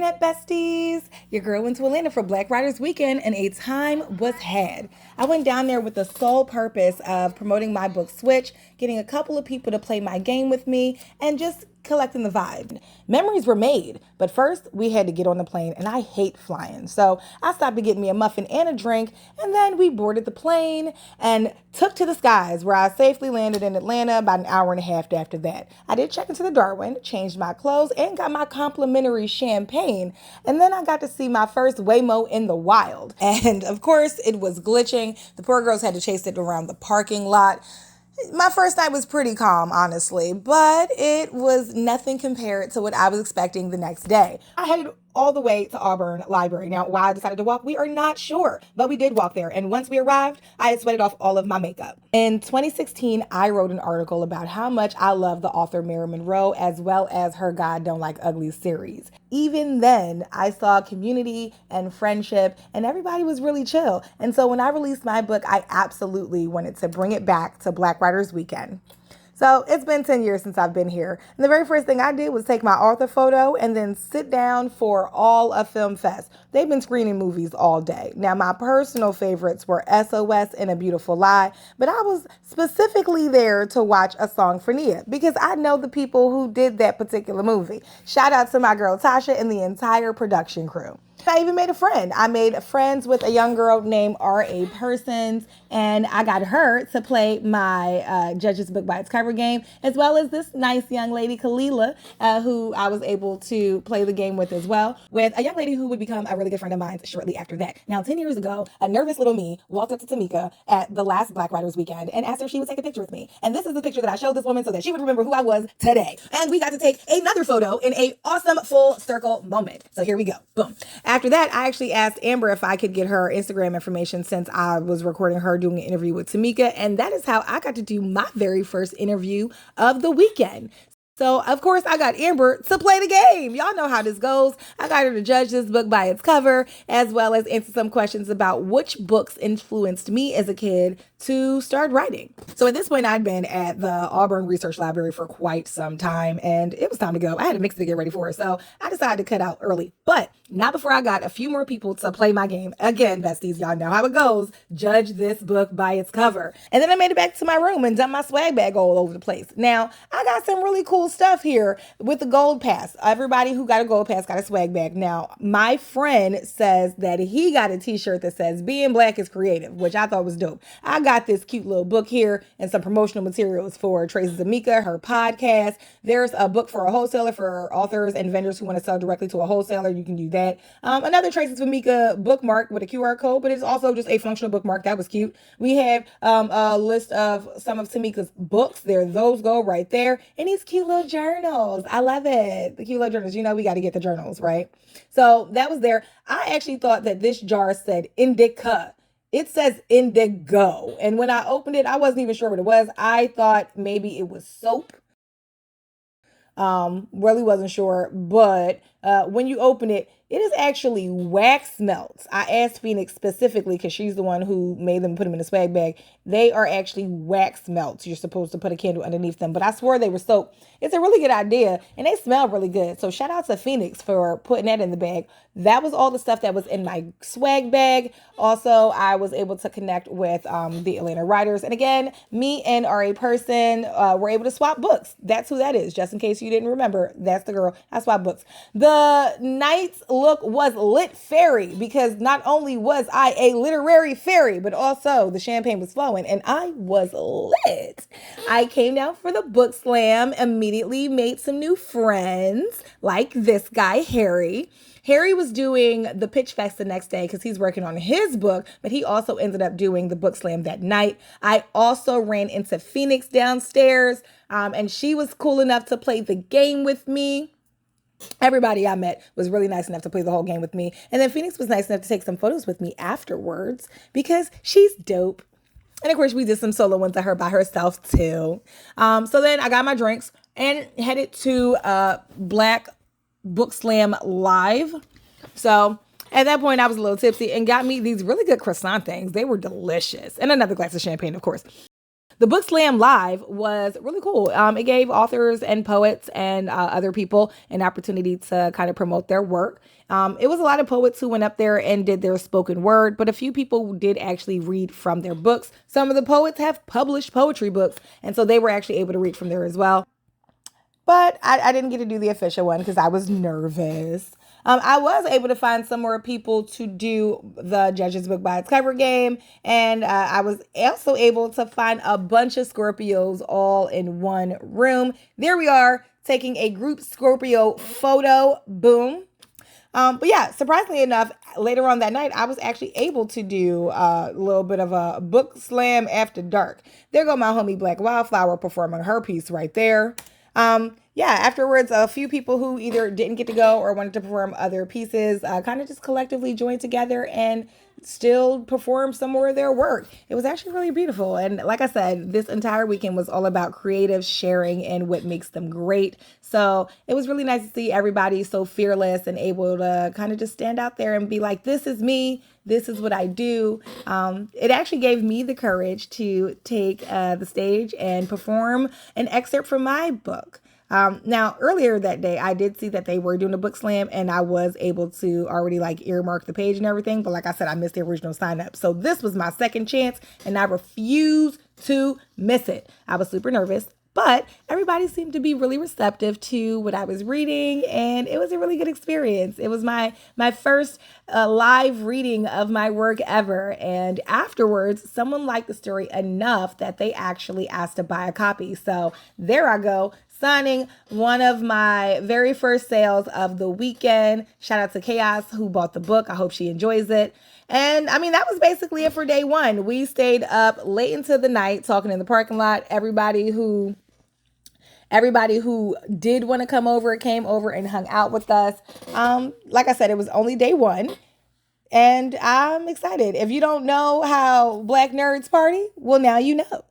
internet besties? Your girl went to Atlanta for Black Writers Weekend and a time was had. I went down there with the sole purpose of promoting my book Switch, getting a couple of people to play my game with me, and just collecting the vibe. Memories were made, but first we had to get on the plane, and I hate flying. So I stopped to get me a muffin and a drink, and then we boarded the plane and took to the skies, where I safely landed in Atlanta about an hour and a half after that. I did check into the Darwin, changed my clothes, and got my complimentary champagne, and then I got to see my first Waymo in the wild. And of course, it was glitching. The poor girls had to chase it around the parking lot. My first night was pretty calm, honestly, but it was nothing compared to what I was expecting the next day. I headed all the way to Auburn Library. Now, why I decided to walk, we are not sure, but we did walk there. And once we arrived, I had sweated off all of my makeup. In 2016, I wrote an article about how much I love the author Mary Monroe, as well as her God Don't Like Ugly series. Even then, I saw community and friendship, and everybody was really chill. And so when I released my book, I absolutely wanted to bring it back to Black Writers Weekend. So it's been 10 years since I've been here. And the very first thing I did was take my author photo and then sit down for all of Film Fest. They've been screening movies all day. Now, my personal favorites were SOS and A Beautiful Lie, but I was specifically there to watch A Song for Nia because I know the people who did that particular movie. Shout out to my girl Tasha and the entire production crew. I even made a friend. I made friends with a young girl named R.A. Persons, and I got her to play my Judge's Book by its cover game, as well as this nice young lady, Kalila, who I was able to play the game with as well, with a young lady who would become a really good friend of mine shortly after that. Now, 10 years ago, a nervous little me walked up to Tamika at the last Black Writers Weekend and asked her if she would take a picture with me. And this is the picture that I showed this woman so that she would remember who I was today. And we got to take another photo in an awesome full circle moment. So here we go. Boom. After that, I actually asked Amber if I could get her Instagram information since I was recording her doing an interview with Tamika. And that is how I got to do my very first interview of the weekend. So, of course, I got Amber to play the game. Y'all know how this goes. I got her to judge this book by its cover, as well as answer some questions about which books influenced me as a kid to start writing. So at this point, I'd been at the Auburn Research Library for quite some time, and it was time to go. I had a mix to get ready for it, so I decided to cut out early. But not before I got a few more people to play my game. Again, besties, y'all know how it goes. Judge this book by its cover. And then I made it back to my room and dumped my swag bag all over the place. Now, I got some really cool stuff here with the gold pass. Everybody who got a gold pass got a swag bag. Now, my friend says that he got a t-shirt that says being black is creative, which I thought was dope. I got this cute little book here and some promotional materials for Tracy Zamika, her podcast. There's a book for a wholesaler for authors and vendors who want to sell directly to a wholesaler. You can do that. Another Tracy Zamika bookmark with a QR code, but it's also just a functional bookmark. That was cute. We have a list of some of Tamika's books. Those go right there. And these cute little journals. I love it. The cute little journals. You know, we got to get the journals, right? So that was there. I actually thought that this jar said indica. It says indigo. And when I opened it, I wasn't even sure what it was. I thought maybe it was soap. Really wasn't sure. But when you open it, it is actually wax melts. I asked Phoenix specifically because she's the one who made them put them in a swag bag. They are actually wax melts. You're supposed to put a candle underneath them, but I swore they were soap. It's a really good idea, and they smell really good. So shout out to Phoenix for putting that in the bag. That was all the stuff that was in my swag bag. Also, I was able to connect with the Atlanta writers. And again, me and R.A. Person were able to swap books. That's who that is. Just in case you didn't remember, that's the girl. I swapped books. The night's look was lit fairy because not only was I a literary fairy, but also the champagne was flowing and I was lit. I came down for the book slam, immediately made some new friends like this guy, Harry. Harry was doing the pitch fest the next day because he's working on his book, but he also ended up doing the book slam that night. I also ran into Phoenix downstairs, and she was cool enough to play the game with me. Everybody I met was really nice enough to play the whole game with me. And then Phoenix was nice enough to take some photos with me afterwards because she's dope. And of course, we did some solo ones of her by herself too. So then I got my drinks and headed to Black Book Slam Live. So at that point, I was a little tipsy and got me these really good croissant things. They were delicious. And another glass of champagne, of course. The Book Slam Live was really cool. It gave authors and poets and other people an opportunity to kind of promote their work. It was a lot of poets who went up there and did their spoken word, but a few people did actually read from their books. Some of the poets have published poetry books, and so they were actually able to read from there as well. But I didn't get to do the official one because I was nervous. I was able to find some more people to do the Judge's Book by its cover game. And I was also able to find a bunch of Scorpios all in one room. There we are, taking a group Scorpio photo. Boom. But yeah, surprisingly enough, later on that night, I was actually able to do a little bit of a book slam after dark. There go my homie Black Wildflower performing her piece right there. Yeah, afterwards, a few people who either didn't get to go or wanted to perform other pieces kind of just collectively joined together and still perform some more of their work. It was actually really beautiful. And like I said, this entire weekend was all about creative sharing and what makes them great. So it was really nice to see everybody so fearless and able to kind of just stand out there and be like, this is me. This is what I do. It actually gave me the courage to take the stage and perform an excerpt from my book. Now, earlier that day, I did see that they were doing a book slam and I was able to already like earmark the page and everything. But like I said, I missed the original sign up. So this was my second chance and I refused to miss it. I was super nervous. But everybody seemed to be really receptive to what I was reading, and it was a really good experience. It was my first live reading of my work ever, and afterwards, someone liked the story enough that they actually asked to buy a copy. So there I go, signing one of my very first sales of the weekend. Shout out to Chaos who bought the book. I hope she enjoys it. And I mean, that was basically it for day one. We stayed up late into the night talking in the parking lot. Everybody who did want to come over came over and hung out with us. Like I said, it was only day one. And I'm excited. If you don't know how Black nerds party, well, now you know.